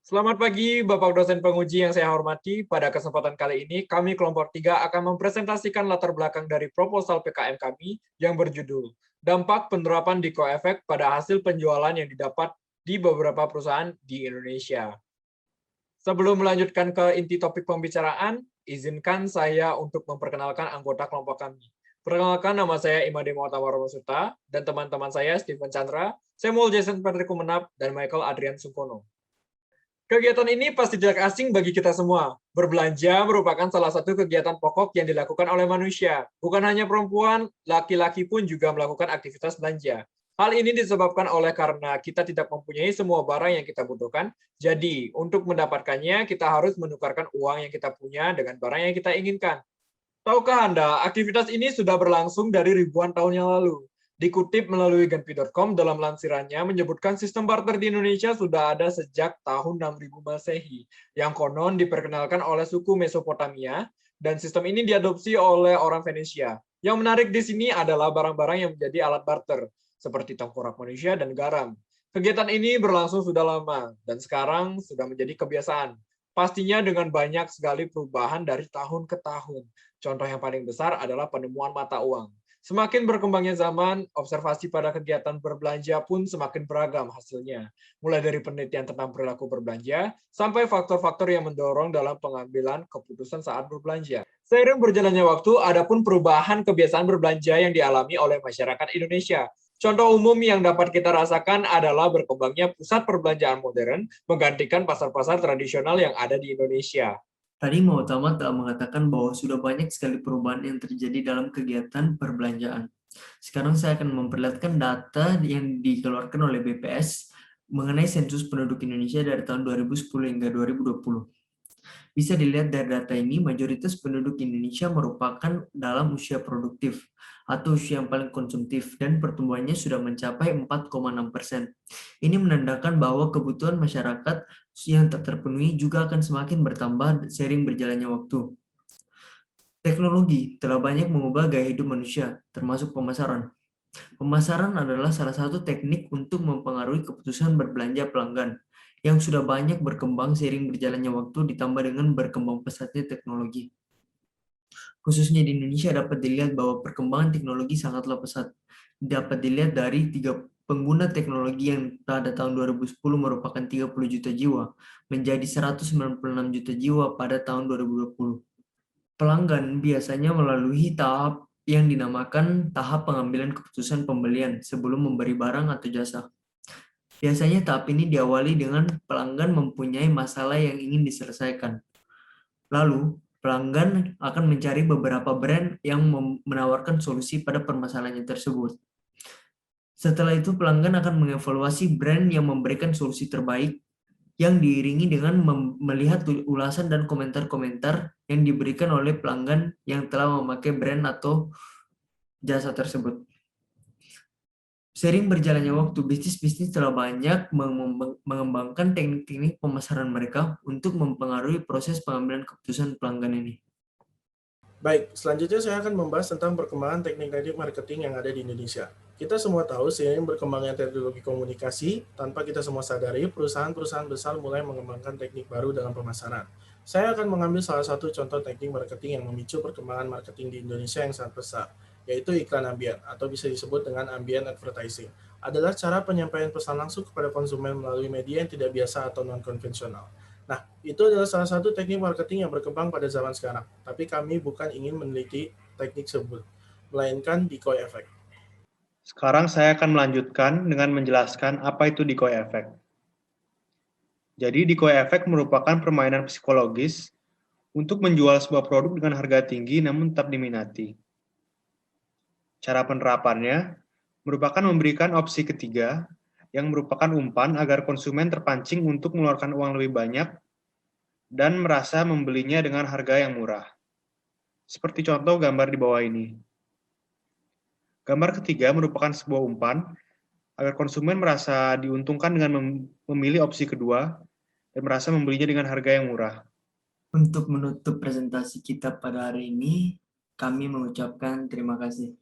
Selamat pagi, Bapak dosen penguji yang saya hormati. Pada kesempatan kali ini, kami kelompok 3 akan mempresentasikan latar belakang dari proposal PKM kami yang berjudul Dampak Penerapan Diko-Efek pada Hasil Penjualan yang Didapat di Beberapa Perusahaan di Indonesia. Sebelum melanjutkan ke inti topik pembicaraan, izinkan saya untuk memperkenalkan anggota kelompok kami. Perkenalkan, nama saya Imade Muatawar Masuta, dan teman-teman saya Stephen Chandra, Samuel Jason Patrick Kumenap, dan Michael Adrian Sungkono. Kegiatan ini pasti tidak asing bagi kita semua. Berbelanja merupakan salah satu kegiatan pokok yang dilakukan oleh manusia. Bukan hanya perempuan, laki-laki pun juga melakukan aktivitas belanja. Hal ini disebabkan oleh karena kita tidak mempunyai semua barang yang kita butuhkan. Jadi, untuk mendapatkannya, kita harus menukarkan uang yang kita punya dengan barang yang kita inginkan. Tahukah Anda, aktivitas ini sudah berlangsung dari ribuan tahun yang lalu. Dikutip melalui Genpi.com dalam lansirannya menyebutkan sistem barter di Indonesia sudah ada sejak tahun 6000 Masehi, yang konon diperkenalkan oleh suku Mesopotamia, dan sistem ini diadopsi oleh orang Venesia. Yang menarik di sini adalah barang-barang yang menjadi alat barter, seperti tengkorak manusia dan garam. Kegiatan ini berlangsung sudah lama, dan sekarang sudah menjadi kebiasaan. Pastinya dengan banyak sekali perubahan dari tahun ke tahun. Contoh yang paling besar adalah penemuan mata uang. Semakin berkembangnya zaman, observasi pada kegiatan berbelanja pun semakin beragam hasilnya. Mulai dari penelitian tentang perilaku berbelanja, sampai faktor-faktor yang mendorong dalam pengambilan keputusan saat berbelanja. Seiring berjalannya waktu, ada pun perubahan kebiasaan berbelanja yang dialami oleh masyarakat Indonesia. Contoh umum yang dapat kita rasakan adalah berkembangnya pusat perbelanjaan modern menggantikan pasar-pasar tradisional yang ada di Indonesia. Tadi Mautama telah mengatakan bahwa sudah banyak sekali perubahan yang terjadi dalam kegiatan perbelanjaan. Sekarang saya akan memperlihatkan data yang dikeluarkan oleh BPS mengenai sensus penduduk Indonesia dari tahun 2010 hingga 2020. Bisa dilihat dari data ini, mayoritas penduduk Indonesia merupakan dalam usia produktif atau usia yang paling konsumtif dan pertumbuhannya sudah mencapai 4,6%. Ini menandakan bahwa kebutuhan masyarakat yang tak terpenuhi juga akan semakin bertambah seiring berjalannya waktu. Teknologi telah banyak mengubah gaya hidup manusia, termasuk pemasaran. Pemasaran adalah salah satu teknik untuk mempengaruhi keputusan berbelanja pelanggan yang sudah banyak berkembang seiring berjalannya waktu ditambah dengan berkembang pesatnya teknologi. Khususnya di Indonesia dapat dilihat bahwa perkembangan teknologi sangatlah pesat. Dapat dilihat dari 3 pengguna teknologi yang pada tahun 2010 merupakan 30 juta jiwa menjadi 196 juta jiwa pada tahun 2020. Pelanggan biasanya melalui tahap yang dinamakan tahap pengambilan keputusan pembelian sebelum memberi barang atau jasa. Biasanya tahap ini diawali dengan pelanggan mempunyai masalah yang ingin diselesaikan. Lalu, pelanggan akan mencari beberapa brand yang menawarkan solusi pada permasalahannya tersebut. Setelah itu, pelanggan akan mengevaluasi brand yang memberikan solusi terbaik yang diiringi dengan melihat ulasan dan komentar-komentar yang diberikan oleh pelanggan yang telah memakai brand atau jasa tersebut. Sering berjalannya waktu, bisnis-bisnis telah banyak mengembangkan teknik-teknik pemasaran mereka untuk mempengaruhi proses pengambilan keputusan pelanggan ini. Baik, selanjutnya saya akan membahas tentang perkembangan teknik-teknik marketing yang ada di Indonesia. Kita semua tahu seiring berkembangnya teknologi komunikasi, tanpa kita semua sadari, perusahaan-perusahaan besar mulai mengembangkan teknik baru dalam pemasaran. Saya akan mengambil salah satu contoh teknik marketing yang memicu perkembangan marketing di Indonesia yang sangat besar, yaitu iklan ambient, atau bisa disebut dengan ambient advertising. Adalah cara penyampaian pesan langsung kepada konsumen melalui media yang tidak biasa atau non-konvensional. Nah, itu adalah salah satu teknik marketing yang berkembang pada zaman sekarang. Tapi kami bukan ingin meneliti teknik tersebut, melainkan decoy effect. Sekarang saya akan melanjutkan dengan menjelaskan apa itu decoy effect. Jadi, decoy effect merupakan permainan psikologis untuk menjual sebuah produk dengan harga tinggi namun tetap diminati. Cara penerapannya merupakan memberikan opsi ketiga yang merupakan umpan agar konsumen terpancing untuk mengeluarkan uang lebih banyak dan merasa membelinya dengan harga yang murah. Seperti contoh gambar di bawah ini. Gambar ketiga merupakan sebuah umpan agar konsumen merasa diuntungkan dengan memilih opsi kedua dan merasa membelinya dengan harga yang murah. Untuk menutup presentasi kita pada hari ini, kami mengucapkan terima kasih.